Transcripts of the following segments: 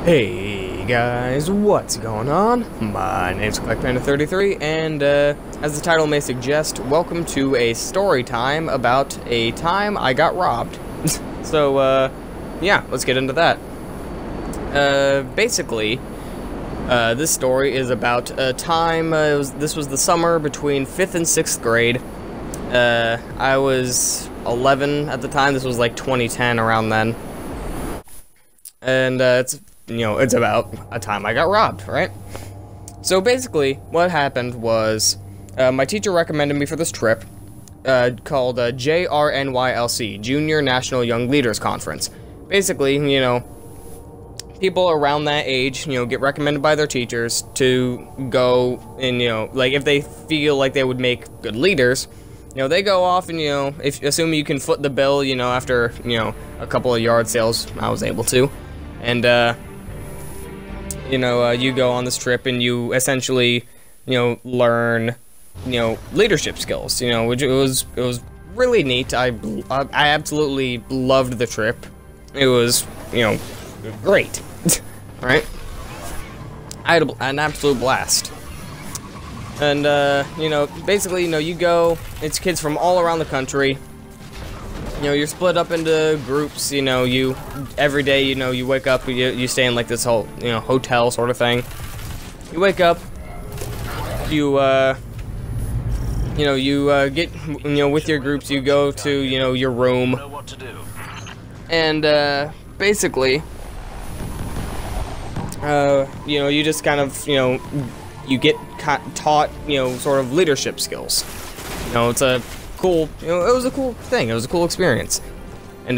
Hey guys, what's going on? My name's CollectPanda33, and as the title may suggest, welcome to a story time about a time I got robbed. So, yeah, let's get into that. Basically, this story is about a time, this was the summer between 5th and 6th grade. I was 11 at the time. This was like 2010, around then. And, it's about a time I got robbed, right? So basically, what happened was, my teacher recommended me for this trip, called JRNYLC, Junior National Young Leaders Conference. Basically, people around that age, get recommended by their teachers to go and, like, if they feel like they would make good leaders, they go off and, assuming you can foot the bill, after, a couple of yard sales, I was able to. And, you go on this trip and you essentially, learn, leadership skills, which it was really neat. I absolutely loved the trip. It was, great, right? I had an absolute blast. And, basically, you go, it's kids from all around the country. You're split up into groups, every day, you wake up, you stay in, like, this whole, hotel sort of thing. You wake up, you get, with your groups, you go to, your room. And, basically, you just kind of, you get taught, sort of leadership skills. It's a cool, it was a cool thing. It was a cool experience. And,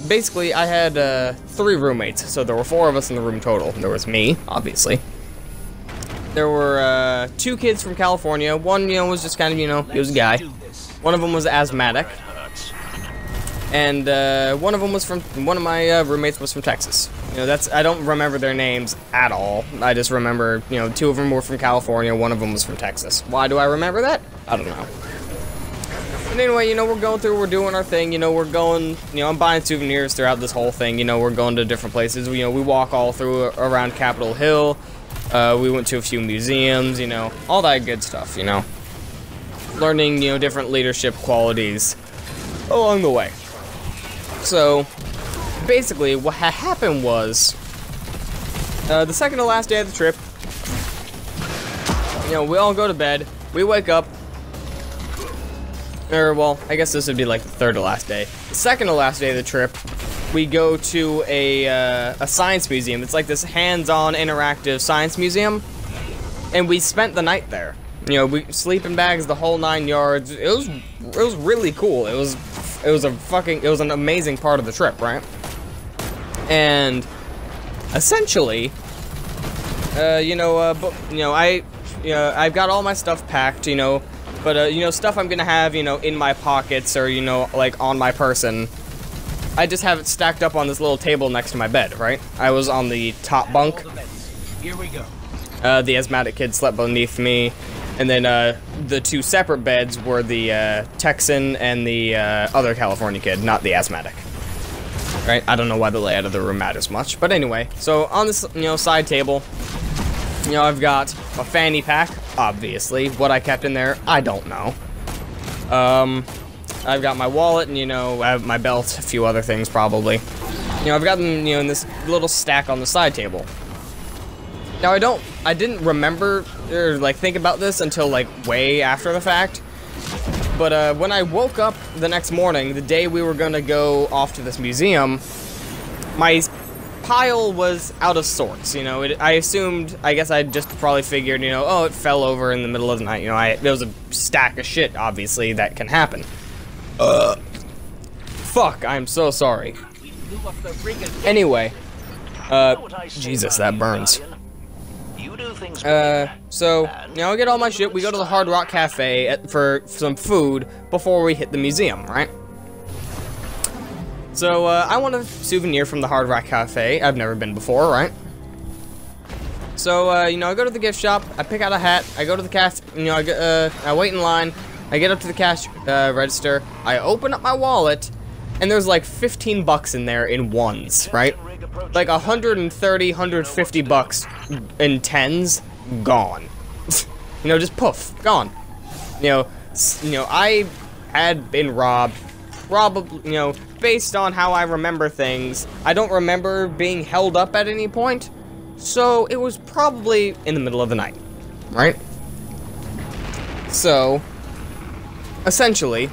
basically, I had, 3 roommates. So there were 4 of us in the room total. There was me, obviously. There were, 2 kids from California. One, was just kind of, he was a guy. One of them was asthmatic. And, one of them was from, one of my, roommates was from Texas. I don't remember their names at all. I just remember, 2 of them were from California, one of them was from Texas. Why do I remember that? I don't know. But anyway, we're going through, we're doing our thing, we're going, I'm buying souvenirs throughout this whole thing, we're going to different places, we walk all through around Capitol Hill, we went to a few museums, all that good stuff, learning, different leadership qualities along the way. So, basically, what happened was, the second to last day of the trip, we all go to bed, we wake up, or, well, I guess this would be like the third to last day. The second to last day of the trip, we go to a science museum. It's like this hands-on interactive science museum, and we spent the night there. We sleeping bags, the whole 9 yards. It was really cool. It was an amazing part of the trip, right? And essentially, I've got all my stuff packed, but, stuff I'm gonna have, in my pockets or, like, on my person. I just have it stacked up on this little table next to my bed, right? I was on the top bunk. Here we go. The asthmatic kid slept beneath me. And then, the 2 separate beds were the, Texan and the, other California kid, not the asthmatic. Right? I don't know why the layout of the room matters much. But anyway, so on this, side table, I've got a fanny pack, obviously. What I kept in there, I don't know. I've got my wallet and, I have my belt, a few other things probably. I've got them, in this little stack on the side table. Now, I didn't remember, or, like, think about this until, like, way after the fact. But, when I woke up the next morning, the day we were gonna go off to this museum, my pile was out of sorts, I assumed, I guess I just probably figured, oh, it fell over in the middle of the night, there was a stack of shit, obviously, that can happen. Fuck, I'm so sorry. Anyway, Jesus, that burns. So, I get all my shit, we go to the Hard Rock Cafe for some food before we hit the museum, right? So, I want a souvenir from the Hard Rock Cafe. I've never been before, right? So, I go to the gift shop, I pick out a hat, I go to the cash, I wait in line, I get up to the cash register, I open up my wallet, and there's like 15 bucks in there in ones, right? like 130, 150 bucks in tens, gone. You know, just poof, gone. You know, I had been robbed, probably, you know, based on how I remember things. I don't remember being held up at any point, so it was probably in the middle of the night, right? So, essentially,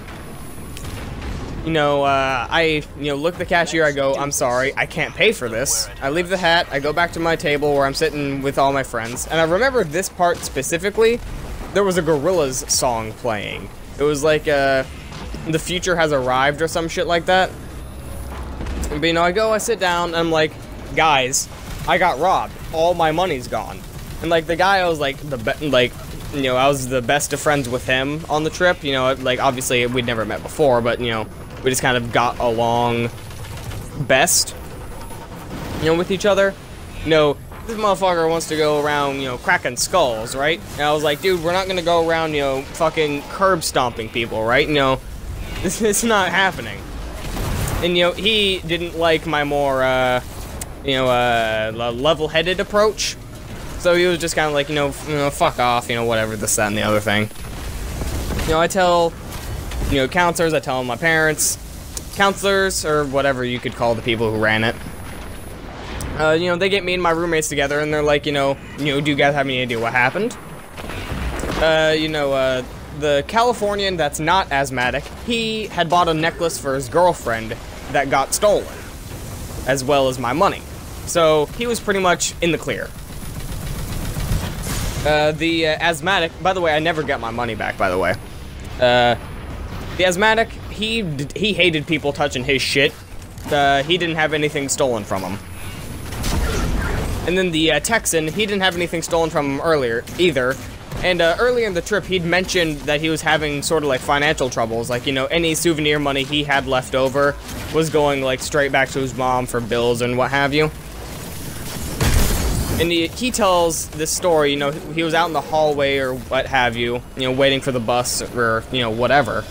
you know, I look at the cashier, I go, I'm sorry, I can't pay for this. I leave the hat, I go back to my table where I'm sitting with all my friends, and I remember this part specifically, there was a Gorillaz song playing. It was like, The Future Has Arrived or some shit like that. But, you know, I sit down, and I'm like, guys, I got robbed. All my money's gone. And, like, the guy I was, like, you know, I was the best of friends with him on the trip. You know, like, obviously, we'd never met before, but, you know, we just kind of got along best, you know, with each other. You know, this motherfucker wants to go around, you know, cracking skulls, right? And I was like, dude, we're not gonna go around, you know, fucking curb stomping people, right? You know, this is not happening. And, you know, he didn't like my more, level-headed approach. So he was just kind of like, you know, fuck off, you know, whatever, this, that, and the other thing. You know, I tell, you know, counselors, I tell my parents, counselors, or whatever you could call the people who ran it. You know, they get me and my roommates together, and they're like, you know, do you guys have any idea what happened? The Californian that's not asthmatic, he had bought a necklace for his girlfriend that got stolen, as well as my money. So, he was pretty much in the clear. The asthmatic, by the way, I never got my money back, by the way. The asthmatic, he hated people touching his shit. He didn't have anything stolen from him. And then the Texan, he didn't have anything stolen from him earlier, either. And earlier in the trip, he'd mentioned that he was having sort of like financial troubles. Like, you know, any souvenir money he had left over was going like straight back to his mom for bills and what have you. And he tells this story, you know, he was out in the hallway or what have you, you know, waiting for the bus or, you know, whatever.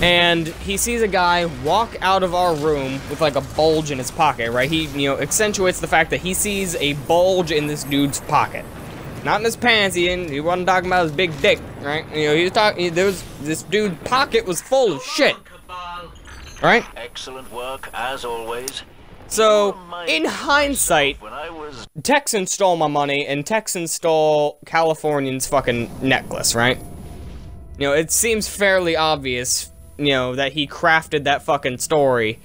And he sees a guy walk out of our room with like a bulge in his pocket, right? He, you know, accentuates the fact that he sees a bulge in this dude's pocket. Not in his pants, he wasn't talking about his big dick, right? You know, he was talking, this dude's pocket was full of shit. Right? Excellent work, as always. So, in hindsight, Texan stole my money, and Texan stole Californian's fucking necklace, right? You know, it seems fairly obvious, you know, that he crafted that fucking story.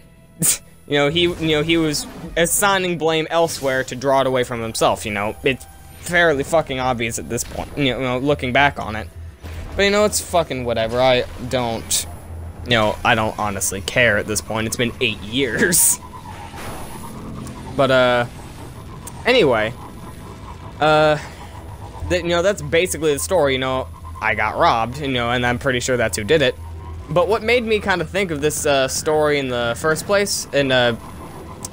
He was assigning blame elsewhere to draw it away from himself, you know? It's fairly fucking obvious at this point, you know, looking back on it. But, you know, it's fucking whatever. I don't honestly care at this point. It's been 8 years. But, anyway, you know, that's basically the story, you know, I got robbed, you know, and I'm pretty sure that's who did it. But what made me kind of think of this, story in the first place, and,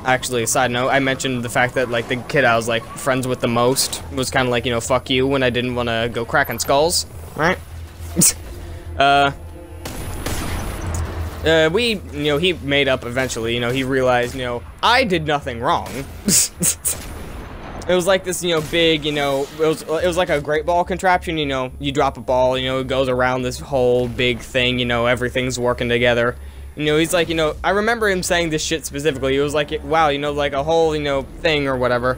actually, a side note, I mentioned the fact that, like, the kid I was, like, friends with the most was kind of like, you know, fuck you when I didn't want to go cracking skulls, right? He made up eventually, you know, he realized, you know, I did nothing wrong. It was like this, you know, big, you know, it was like a great ball contraption, you know, you drop a ball, you know, it goes around this whole big thing, you know, everything's working together. You know, he's like, you know, I remember him saying this shit specifically, he was like, wow, you know, like a whole, you know, thing or whatever.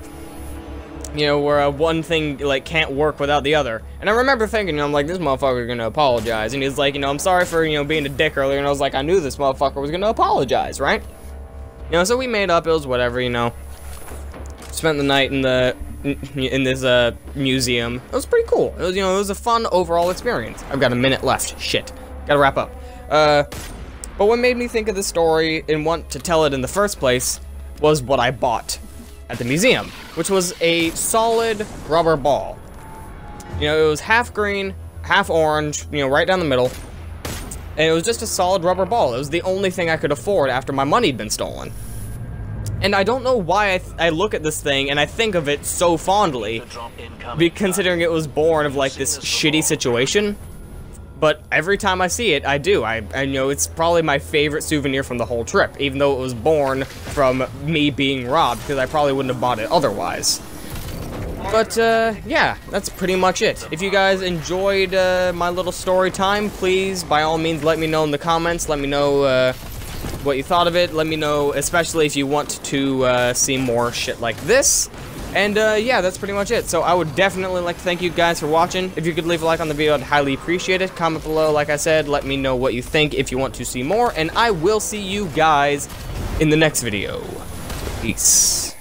You know, where one thing, like, can't work without the other. And I remember thinking, you know, I'm like, this motherfucker's gonna apologize. And he's like, you know, I'm sorry for, you know, being a dick earlier. And I was like, I knew this motherfucker was gonna apologize, right? You know, so we made up, it was whatever, you know. Spent the night in this, museum. It was pretty cool. It was, you know, it was a fun overall experience. I've got a minute left. Shit. Gotta wrap up. But what made me think of the story and want to tell it in the first place was what I bought at the museum, which was a solid rubber ball. You know, it was half green, half orange, you know, right down the middle. And it was just a solid rubber ball. It was the only thing I could afford after my money had been stolen. And I don't know why I look at this thing and I think of it so fondly, considering it was born of like this shitty situation. but every time I see it, I do. I know it's probably my favorite souvenir from the whole trip, even though it was born from me being robbed, because I probably wouldn't have bought it otherwise. But, yeah, that's pretty much it. If you guys enjoyed my little story time, please, by all means, let me know in the comments. Let me know what you thought of it. Let me know, especially if you want to see more shit like this. And, yeah, that's pretty much it. So I would definitely like to thank you guys for watching. If you could leave a like on the video, I'd highly appreciate it. Comment below, like I said. Let me know what you think if you want to see more. And I will see you guys in the next video. Peace.